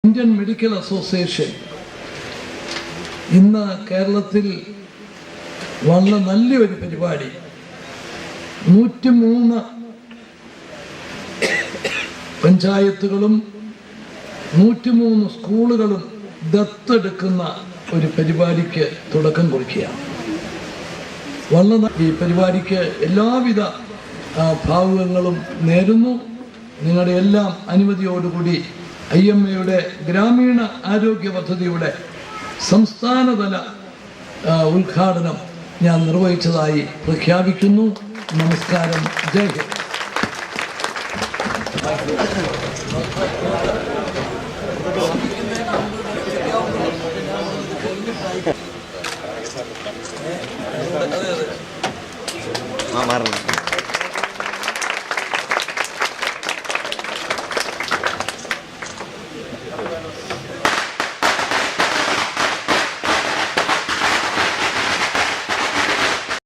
Indian medical association ഇന്ന് കേരളത്തിൽ വളരെ നല്ലൊരു പരിപാടി 103 പഞ്ചായത്തുകളും 103 സ്കൂളുകളും ദത്തെടുക്കുന്ന ഒരു പരിപാടിക്ക് തുടക്കം കുറിക്കുകയാണ്. വളരെ ഈ പരിപാടിക്ക് എല്ലാവിധ ഭാവുകങ്ങളും നേരുന്നു. നിങ്ങളുടെ എല്ലാം അനുമതിയോടുകൂടി IMAയുടെ ഗ്രാമീണ ആരോഗ്യ പദ്ധതിയുടെ സംസ്ഥാനതല ഉദ്ഘാടനം ഞാൻ നിർവഹിച്ചതായി പ്രഖ്യാപിക്കുന്നു. നമസ്കാരം. ജയ് ഹിന്ദ്.